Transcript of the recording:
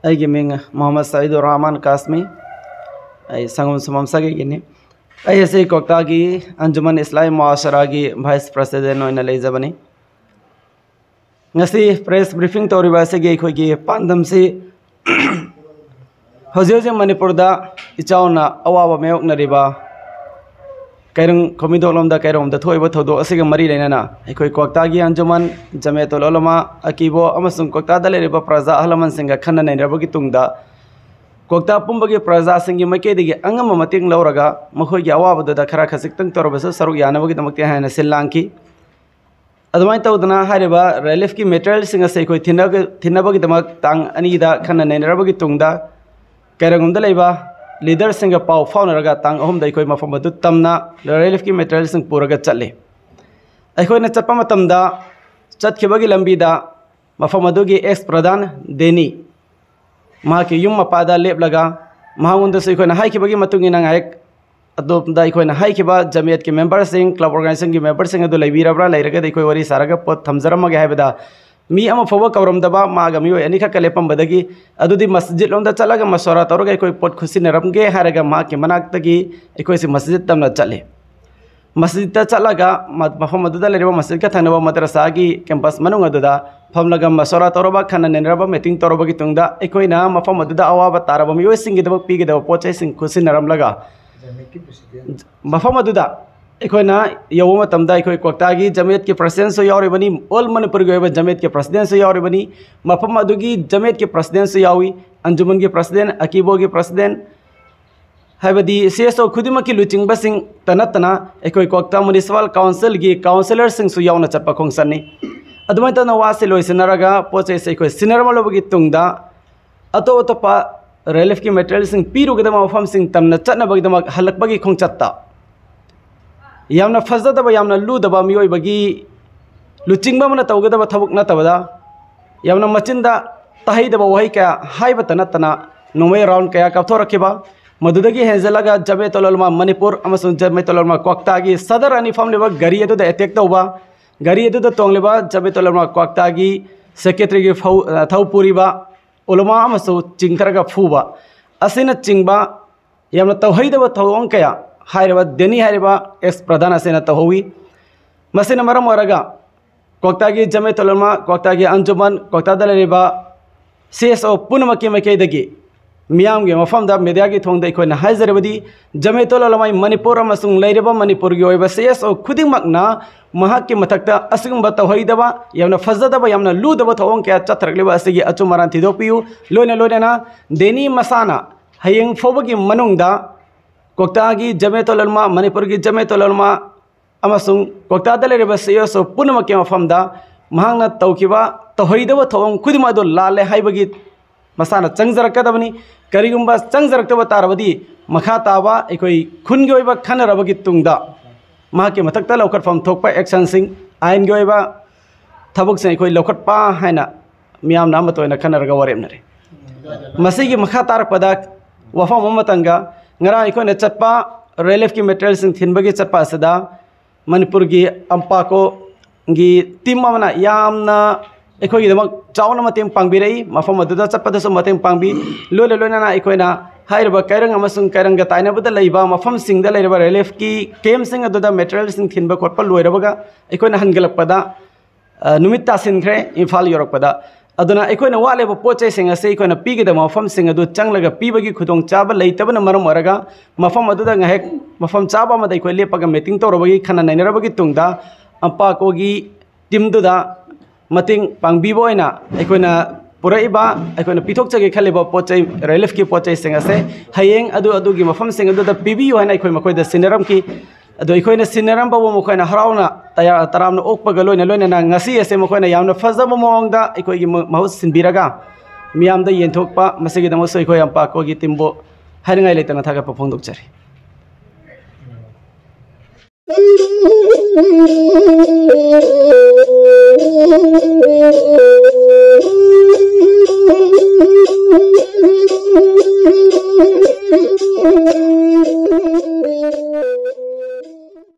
ꯑꯩꯒꯤ ꯃꯤꯡ ꯃꯣꯍꯝꯃꯗ ꯁꯌꯤꯗꯨꯔ ꯔꯍꯃꯥꯟ ꯀꯥꯁꯃꯤ ꯑꯩ ꯁꯪꯒꯣꯝ ꯁꯨꯃꯝꯁꯥꯒꯤꯅꯤ ꯑꯩ ꯑꯁꯤ ꯀꯣꯛꯇꯥꯒꯤ ꯑꯟꯖꯨꯃꯟ ꯏꯁꯂꯥꯃꯤ ꯃꯨꯑꯥꯁꯔꯥꯒꯤ ꯚꯥꯏꯁ ꯄ꯭ꯔꯦꯁꯤꯗꯦꯟ ꯑꯣꯏꯅ ꯂꯩꯖꯕꯅꯤ ngasi press briefing ꯇꯧꯔꯤꯕ ꯑꯁꯤꯒꯤ ꯑꯩꯈꯣꯏꯒꯤ ꯄꯥꯟꯗꯝꯁꯤ ꯍꯧꯖꯤꯛ ꯍꯧꯖꯤꯛ ꯃꯅꯤꯄꯨꯔꯗ ꯏꯆꯥꯎꯅ ꯑꯋꯥꯕ ꯃꯥꯌꯣꯛꯅꯔꯤꯕ ꯀꯩꯔꯪ ꯈꯣꯝꯃꯤꯗꯣꯛꯂꯣꯝꯗ ꯀꯩꯔꯣꯝꯗ ꯊꯣꯛꯏꯕ ꯊꯧꯗꯣꯛ ꯑꯁꯤꯒ ꯃꯔꯤ ꯂꯩꯅꯅ ꯑꯩꯈꯣꯏ ꯀꯣꯛꯇꯥꯒꯤ ꯑꯟꯖꯨꯃꯟ ꯖꯃꯤꯌatuꯜ ꯎꯂꯃꯥ ꯑꯀꯤꯕꯣ ꯑꯃꯁꯨꯡ ꯀꯣꯛꯇꯥꯗ ꯂꯩꯔꯤꯕ ꯄ꯭ꯔꯖꯥ ꯑꯍꯜ ꯂꯃꯟꯁꯤꯡꯒ ꯈꯟꯅ ꯅꯩꯅꯔꯕꯒꯤ ꯇꯨꯡꯗ ꯀꯣꯛꯇꯥ ꯄꯨꯝꯕꯒꯤ ꯄ꯭ꯔꯖꯥꯁꯤꯡꯒꯤ ꯃꯥꯏꯀꯩꯗꯒꯤ ꯑꯉꯝꯕ ꯃꯇꯦꯡ ꯂꯧꯔꯒ ꯃꯈꯣꯏꯒꯤ ꯑꯋꯥꯕꯗꯨꯗ ꯈꯔ ꯈꯖꯤꯛꯇꯪ ꯇꯧꯔꯕꯁꯨ ꯁꯔꯨꯛ ꯌꯥꯅꯕꯒꯤꯗꯃꯛꯇ ꯍꯥꯏꯅ ꯁꯤꯜ ꯂꯥꯡꯈꯤ ꯑꯗꯨꯃꯥꯏꯅ ꯇꯧꯗꯅ ꯍꯥꯏꯔꯤꯕ ꯔꯤꯂꯤꯐꯀꯤ ꯃꯦꯇꯔꯤꯌꯦꯜꯁꯤꯡ ꯑꯁꯤ ꯑꯩꯈꯣꯏ ꯊꯤꯟꯅꯕꯒꯤꯗꯃꯛ ꯇꯥꯡ 2ꯗ ꯈꯟꯅ ꯅꯩꯅꯔꯕꯒꯤ ꯇꯨꯡꯗ ꯀꯩꯔꯪꯒꯣꯝꯗ ꯂꯩꯕ ꯂꯤꯗꯔꯁꯤꯡꯒ ꯄꯥꯎ ꯐꯥꯎꯅꯔꯒ ꯇꯥꯡ 3ꯗ ꯑꯩꯈꯣꯏ ꯃꯐꯝ ꯑꯗꯨ ꯇꯝꯅ ꯔꯤꯂꯤꯐꯀꯤ ꯃꯦꯇꯔꯤꯌꯦꯜꯁꯤꯡ ꯄꯨꯔꯒ ꯆꯠꯂꯤ ꯑꯩꯈꯣꯏꯅ ꯆꯠꯄ ꯃꯇꯝꯗ ꯆꯠꯈꯤꯕꯒꯤ ꯂꯝꯕꯤꯗ ꯃꯐꯝ ꯑꯗꯨꯒꯤ ꯑꯦꯛꯁ ꯄ꯭ꯔꯙꯥꯟ ꯗꯦꯅꯤ ꯃꯍꯥꯛꯀꯤ ꯌꯨꯝ ꯃꯄꯥꯗ ꯂꯦꯞꯂꯒ ꯃꯍꯥꯛꯉꯣꯟꯗꯁꯨ ꯑꯩꯈꯣꯏꯅ ꯍꯥꯏꯈꯤꯕꯒꯤ ꯃꯇꯨꯡ ꯏꯟꯅ ꯉꯥꯏꯍꯥꯛ ꯑꯗꯣꯝꯗ ꯑꯩꯈꯣꯏꯅ ꯍꯥꯏꯈꯤꯕ ꯖꯃꯤꯌꯠꯀꯤ ꯃꯦꯝꯕꯔꯁꯤꯡ ꯀ꯭ꯂꯕ ꯑꯣꯔꯒꯅꯥꯏꯖꯦꯁꯟꯒꯤ ꯃꯦꯝꯕꯔꯁꯤꯡ ꯑꯗꯨ ꯂꯩꯕꯤꯔꯕ꯭ꯔꯥ ꯂꯩꯔꯒꯗꯤ ꯑꯩꯈꯣꯏ ꯋꯥꯔꯤ ꯁꯥꯔꯒ ꯄꯣꯠ ꯊꯝꯖꯔꯝꯃꯒꯦ ꯍꯥꯏꯕꯗ ꯃꯤ ꯑꯃ ꯐꯥꯎꯕ ꯀꯧꯔꯝꯗꯕ ꯃꯥꯒ ꯃꯤꯑꯣꯏ ꯑꯅꯤꯈꯛꯀ ꯂꯦꯞꯄꯝꯕꯗꯒꯤ ꯑꯗꯨꯗꯤ ꯃꯁꯖꯤꯗ ꯂꯣꯝꯗ ꯆꯠꯂꯒ ꯃꯁꯋꯥꯔꯥ ꯇꯧꯔꯒ ꯑꯩꯈꯣꯏ ꯄꯣꯠ ꯈꯨꯠꯁꯤꯟꯅꯔꯝꯒꯦ ꯍꯥꯏꯔꯒ ꯃꯍꯥꯛꯀꯤ ꯃꯅꯥꯛꯇꯒꯤ ꯑꯩꯈꯣꯏꯁꯤ ꯃꯁꯖꯤꯗ ꯇꯝꯅ ꯆꯠꯂꯤ ꯃꯁꯖꯤꯗꯇ ꯆꯠꯂꯒ ꯃꯐꯝ ꯑꯗꯨꯗ ꯂꯩꯔꯤꯕ ꯃꯁꯖꯤꯗꯀ ꯊꯪꯅꯕ ꯃദ്ꯔꯁꯥꯒꯤ ꯀꯦꯝꯄꯁ ꯃꯅꯨꯡ ꯑꯗꯨꯗ ꯐꯝꯂꯒ ꯃꯁꯋꯥꯔꯥ ꯇꯧꯔꯕ ꯈꯟꯅ ꯅꯩꯅꯔꯕ ꯃꯤꯇꯤꯡ ꯇꯧꯔꯕꯒꯤ ꯇꯨꯡꯗ ꯑꯩꯈꯣꯏꯅ ꯃꯐꯝ ꯑꯗꯨꯗ ꯑꯋꯥꯕ ꯇꯥꯔꯕ ꯃꯤꯑꯣꯏꯁꯤꯡꯒꯤꯗꯃꯛ ꯄꯤꯒꯗꯕ ꯄꯣꯠꯆꯩꯁꯤꯡ ꯈꯨꯠꯁꯤꯟꯅꯔꯝꯂꯒ ꯃꯐꯝ ꯑꯗꯨꯗ ꯑꯩꯈꯣꯏꯅ ꯌꯧꯕ ꯃꯇꯝꯗ ꯑꯩꯈꯣꯏ ꯀꯣꯛꯇꯥꯒꯤ ꯖꯃꯤꯌꯠꯀꯤ ꯄ꯭ꯔꯁꯤꯗꯦꯟꯁꯨ ꯌꯥꯎꯔꯤꯕꯅꯤ ꯑꯣꯜ ꯃꯅꯤꯄꯨꯔꯒꯤ ꯑꯣꯏꯕ ꯖꯃꯤꯌꯠꯀꯤ ꯄ꯭ꯔꯁꯤꯗꯦꯟꯁꯨ ꯌꯥꯎꯔꯤꯕꯅꯤ ꯃꯐꯝ ꯑꯗꯨꯒꯤ ꯖꯃꯤꯌꯠꯀꯤ ꯄ꯭ꯔꯁꯤꯗꯦꯟꯁꯨ ꯌꯥꯎꯏ ꯑꯟꯖꯨꯃꯟꯒꯤ ꯄ꯭ꯔꯁꯤꯗꯦꯟ ꯑꯀꯤꯕꯣꯒꯤ ꯄ꯭ꯔꯁꯤꯗꯦꯟ ꯍꯥꯏꯕꯗꯤ CSO ꯈꯨꯗꯤꯡꯃꯛꯀꯤ ꯂꯨꯆꯤꯡꯕꯁꯤꯡꯇ ꯅꯠꯇꯅ ꯑꯩꯈꯣꯏ ꯀꯣꯛꯇꯥ ꯃ꯭ꯌꯨꯅꯤꯁꯤꯄꯥꯜ ꯀꯥꯎꯟꯁꯤꯜꯒꯤ ꯀꯥꯎꯟꯁꯤꯂꯔꯁꯤꯡꯁꯨ ꯌꯥꯎꯅ ꯆꯠꯄ ꯈꯣꯡꯆꯠꯅꯤ ꯑꯗꯨꯃꯥꯏꯅ ꯇꯧꯅ ꯋꯥꯁꯤ ꯂꯣꯏꯁꯤꯟꯅꯔꯒ ꯄꯣꯠꯆꯩꯁꯦ ꯑꯩꯈꯣꯏ ꯁꯤꯟꯅꯔꯝꯂꯕꯒꯤ ꯇꯨꯡꯗ ꯑꯇꯣꯞ ꯑꯇꯣꯞꯄ ꯔꯤꯂꯤꯐꯀꯤ ꯃꯦꯇꯔꯤꯌꯦꯜꯁꯤꯡ ꯄꯤꯔꯨꯒꯗꯕ ꯃꯐꯝꯁꯤꯡ ꯇꯝꯅ ꯆꯠꯅꯕꯒꯤꯗꯃꯛ ꯍꯜꯂꯛꯄꯒꯤ ꯈꯣꯡꯆꯠꯇ ꯌꯥꯝꯅ ꯐꯖꯗꯕ ꯌꯥꯝꯅ ꯂꯨꯗꯕ ꯃꯤꯑꯣꯏꯕꯒꯤ ꯂꯨꯆꯤꯡꯕ ꯑꯃꯅ ꯇꯧꯒꯗꯕ ꯊꯕꯛ ꯅꯠꯇꯕꯗ ꯌꯥꯝꯅ ꯃꯆꯤꯟꯗ ꯇꯥꯍꯩꯗꯕ ꯋꯥꯍꯩ ꯀꯌꯥ ꯍꯥꯏꯕꯇ ꯅꯠꯇꯅ ꯅꯣꯡꯃꯩ ꯔꯥꯎꯟ ꯀꯌꯥ ꯀꯥꯞꯊꯣꯔꯛꯈꯤꯕ ꯃꯗꯨꯗꯒꯤ ꯍꯦꯟꯖꯜꯂꯒ ꯖꯃꯤꯌatuꯜ ꯎꯂꯃꯥ ꯃꯅꯤꯄꯨꯔ ꯑꯃꯁꯨꯡ ꯖꯃꯤꯌatuꯜ ꯎꯂꯃꯥ ꯀꯣꯛꯇꯥꯒꯤ ꯁꯗꯔ ꯑꯅꯤ ꯐꯝꯂꯤꯕ ꯒꯥꯔꯤ ꯑꯗꯨꯗ ꯑꯦꯇꯦꯛ ꯇꯧꯕ ꯒꯥꯔꯤ ꯑꯗꯨꯗ ꯇꯣꯡꯂꯤꯕ ꯖꯃꯤꯌatuꯜ ꯎꯂꯃꯥ ꯀꯣꯛꯇꯥꯒꯤ ꯁꯦꯀ꯭ꯔꯦꯇꯔꯤꯒꯤ ꯊꯧ ꯄꯨꯔꯤꯕ ꯎꯂꯃꯥ ꯑꯃꯁꯨ ꯆꯤꯡꯊꯔꯒ ꯐꯨꯕ ꯑꯁꯤꯅꯆꯤꯡꯕ ꯌꯥꯝꯅ ꯇꯧꯍꯩꯗꯕ ꯊꯧꯑꯣꯡ ꯀꯌꯥ ꯍꯥꯏꯔꯤꯕ ꯗꯦꯅꯤ ꯍꯥꯏꯔꯤꯕ ꯑꯦꯛꯁ ꯄ꯭ꯔꯙꯥꯟ ꯑꯁꯤꯅ ꯇꯧꯍꯧꯏ ꯃꯁꯤꯅ ꯃꯔꯝ ꯑꯣꯏꯔꯒ ꯀꯣꯛꯇꯥꯒꯤ ꯖꯃꯤꯌatuꯜ ꯎꯂꯃꯥ ꯀꯣꯛꯇꯥꯒꯤ ꯑꯟꯖꯨꯃꯟ ꯀꯣꯛꯇꯥꯗ ꯂꯩꯔꯤꯕ CSO ꯄꯨꯝꯅꯃꯛꯀꯤ ꯃꯥꯏꯀꯩꯗꯒꯤ ꯃꯤꯌꯥꯝꯒꯤ ꯃꯐꯝꯗ ꯃꯤडियाꯒꯤ ꯊꯣꯡꯗ ꯑꯩꯈꯣꯏꯅ ꯍꯥꯏꯖꯔꯕꯗꯤ ꯖꯃꯤꯌatuꯜ ꯎꯂꯃꯥ ꯃꯅꯤꯄꯨꯔ ꯑꯃꯁꯨꯡ ꯂꯩꯔꯤꯕ ꯃꯅꯤꯄꯨꯔꯒꯤ ꯑꯣꯏꯕ CSO ꯈꯨꯗꯤꯡꯃꯛꯅ ꯃꯍꯥꯛꯀꯤ ꯃꯊꯛꯇ ꯑꯁꯤꯒꯨꯝꯕ ꯇꯧꯍꯩꯗꯕ ꯌꯥꯝꯅ ꯐꯖꯗꯕ ꯌꯥꯝꯅ ꯂꯨꯗꯕ ꯊꯧꯑꯣꯡ ꯀꯌꯥ ꯆꯠꯊꯔꯛꯂꯤꯕ ꯑꯁꯤꯒꯤ ꯑꯆꯨꯝ ꯑꯔꯥꯟ ꯊꯤꯗꯣꯛꯄꯤꯌꯨ ꯂꯣꯏꯅꯅ ꯗꯦꯅꯤ ꯃꯁꯥꯅ ꯍꯌꯦꯡ ꯐꯥꯎꯕꯒꯤ ꯃꯅꯨꯡꯗ ꯀꯣꯛꯇꯥꯒꯤ ꯖꯃꯤꯌatuꯜ ꯎꯂꯃꯥ ꯃꯅꯤꯄꯨꯔꯒꯤ ꯖꯃꯤꯌatuꯜ ꯎꯂꯃꯥ ꯑꯃꯁꯨꯡ ꯀꯣꯛꯇꯥꯗ ꯂꯩꯔꯤꯕ CSO ꯄꯨꯝꯅꯃꯛꯀꯤ ꯃꯐꯝꯗ ꯃꯍꯥꯛꯅ ꯇꯧꯈꯤꯕ ꯇꯧꯍꯩꯗꯕ ꯊꯧꯑꯣꯡ ꯈꯨꯗꯤꯡꯃꯛ ꯑꯗꯨ ꯂꯥꯜꯂꯦ ꯍꯥꯏꯕꯒꯤ ꯃꯁꯥꯅ ꯆꯪꯖꯔꯛꯀꯗꯕꯅꯤ ꯀꯔꯤꯒꯨꯝꯕ ꯆꯪꯖꯔꯛꯇꯕ ꯇꯥꯔꯕꯗꯤ ꯃꯈꯥ ꯇꯥꯕ ꯑꯩꯈꯣꯏ ꯈꯨꯟꯒꯤ ꯑꯣꯏꯕ ꯈꯟꯅꯔꯕꯒꯤ ꯇꯨꯡꯗ ꯃꯍꯥꯛꯀꯤ ꯃꯊꯛꯇ ꯂꯧꯈꯠꯐꯝ ꯊꯣꯛꯄ ꯑꯦꯛꯁꯟꯁꯤꯡ ꯑꯥꯏꯟꯒꯤ ꯑꯣꯏꯕ ꯊꯕꯛꯁꯤꯡ ꯑꯩꯈꯣꯏ ꯂꯧꯈꯠꯄ ꯍꯥꯏꯅ ꯃꯤꯌꯥꯝꯅ ꯑꯃꯠꯇ ꯑꯣꯏꯅ ꯈꯟꯅꯔꯒ ꯋꯥꯔꯦꯞꯅꯔꯤ ꯃꯁꯤꯒꯤ ꯃꯈꯥ ꯇꯥꯔꯛꯄꯗ ꯋꯥꯐꯝ ꯑꯃꯇꯪꯒ ꯉꯔꯥꯡ ꯑꯩꯈꯣꯏꯅ ꯆꯠꯄ ꯔꯤꯂꯤꯐꯀꯤ ꯃꯦꯇꯔꯤꯌꯦꯜꯁꯤꯡ ꯊꯤꯟꯕꯒꯤ ꯆꯠꯄ ꯑꯁꯤꯗ ꯃꯅꯤꯄꯨꯔꯒꯤ ꯑꯝꯄꯥꯀꯣꯒꯤ ꯇꯤꯝ ꯑꯃꯅ ꯌꯥꯝꯅ ꯑꯩꯈꯣꯏꯒꯤꯗꯃꯛ ꯆꯥꯎꯅ ꯃꯇꯦꯡ ꯄꯥꯡꯕꯤꯔꯛꯏ ꯃꯐꯝ ꯑꯗꯨꯗ ꯆꯠꯄꯗꯁꯨ ꯃꯇꯦꯡ ꯄꯥꯡꯕꯤ ꯂꯣꯏꯅꯅ ꯑꯩꯈꯣꯏꯅ ꯍꯥꯏꯔꯤꯕ ꯀꯩꯔꯪ ꯑꯃꯁꯨꯡ ꯀꯩꯔꯪꯒ ꯇꯥꯏꯅꯕꯗ ꯂꯩꯕ ꯃꯐꯝꯁꯤꯡꯗ ꯂꯩꯔꯤꯕ ꯔꯤꯂꯤꯐꯀꯤ ꯀꯦꯝꯞꯁꯤꯡ ꯑꯗꯨꯗ ꯃꯦꯇꯔꯤꯌꯦꯜꯁꯤꯡ ꯊꯤꯟꯕ ꯈꯣꯠꯄ ꯂꯣꯏꯔꯕꯒ ꯑꯩꯈꯣꯏꯅ ꯍꯟꯒꯠꯂꯛꯄꯗ ꯅꯨꯃꯤꯠ ꯇꯥꯁꯤꯟꯈ꯭ꯔꯦ ꯏꯝꯐꯥꯜ ꯌꯧꯔꯛꯄꯗ ꯑꯗꯨꯅ ꯑꯩꯈꯣꯏꯅ ꯋꯥꯠꯂꯤꯕ ꯄꯣꯠꯆꯩꯁꯤꯡ ꯑꯁꯤ ꯑꯩꯈꯣꯏꯅ ꯄꯤꯒꯗꯕ ꯃꯐꯝꯁꯤꯡ ꯑꯗꯨ ꯆꯪꯂꯒ ꯄꯤꯕꯒꯤ ꯈꯨꯗꯣꯡꯆꯥꯕ ꯂꯩꯇꯕꯅ ꯃꯔꯝ ꯑꯣꯏꯔꯒ ꯃꯐꯝ ꯑꯗꯨꯗ ꯉꯥꯏꯍꯥꯛ ꯃꯐꯝ ꯆꯥꯕ ꯑꯃꯗ ꯑꯩꯈꯣꯏ ꯂꯦꯞꯄꯒ ꯃꯤꯇꯤꯡ ꯇꯧꯔꯕꯒꯤ ꯈꯟꯅ ꯅꯩꯅꯔꯕꯒꯤ ꯇꯨꯡꯗ ꯑꯝꯄꯥꯀꯣꯒꯤ ꯇꯤꯝꯗꯨꯗ ꯃꯇꯦꯡ ꯄꯥꯡꯕꯤꯕ ꯑꯣꯏꯅ ꯑꯩꯈꯣꯏꯅ ꯄꯨꯔꯛꯏꯕ ꯑꯩꯈꯣꯏꯅ ꯄꯤꯊꯣꯛꯆꯒꯦ ꯈꯜꯂꯤꯕ ꯄꯣꯠꯆꯩ ꯔꯤꯂꯤꯐꯀꯤ ꯄꯣꯠꯆꯩꯁꯤꯡ ꯑꯁꯦ ꯍꯌꯦꯡ ꯑꯗꯨꯒꯤ ꯃꯐꯝꯁꯤꯡ ꯑꯗꯨꯗ ꯄꯤꯕꯤꯌꯨ ꯍꯥꯏꯅ ꯑꯩꯈꯣꯏ ꯃꯈꯣꯏꯗ ꯁꯤꯟꯅꯔꯝꯈꯤ ꯑꯗꯣ ꯑꯩꯈꯣꯏꯅ ꯁꯤꯟꯅꯔꯝꯕꯕꯨ ꯃꯈꯣꯏꯅ ꯍꯔꯥꯎꯅ ꯇꯔꯥꯝꯅ ꯑꯣꯛꯄꯒ ꯂꯣꯏꯅꯅ ꯉꯁꯤ ꯑꯁꯦ ꯃꯈꯣꯏꯅ ꯌꯥꯝꯅ ꯐꯖꯕ ꯃꯑꯣꯡꯗ ꯑꯩꯈꯣꯏꯒꯤ ꯃꯍꯨꯠ ꯁꯤꯟꯕꯤꯔꯒ ꯃꯤꯌꯥꯝꯗ ꯌꯦꯟꯊꯣꯛꯄ ꯃꯁꯤꯒꯤꯗꯃꯛꯁꯨ ꯑꯩꯈꯣꯏ ꯑꯝꯄꯥꯀꯣꯒꯤ ꯇꯤꯝꯕꯨ ꯍꯥꯏꯅꯤꯡꯉꯥꯏ ꯂꯩꯇꯅ ꯊꯥꯒꯠꯄ ꯐꯣꯡꯗꯣꯛꯆꯔꯤ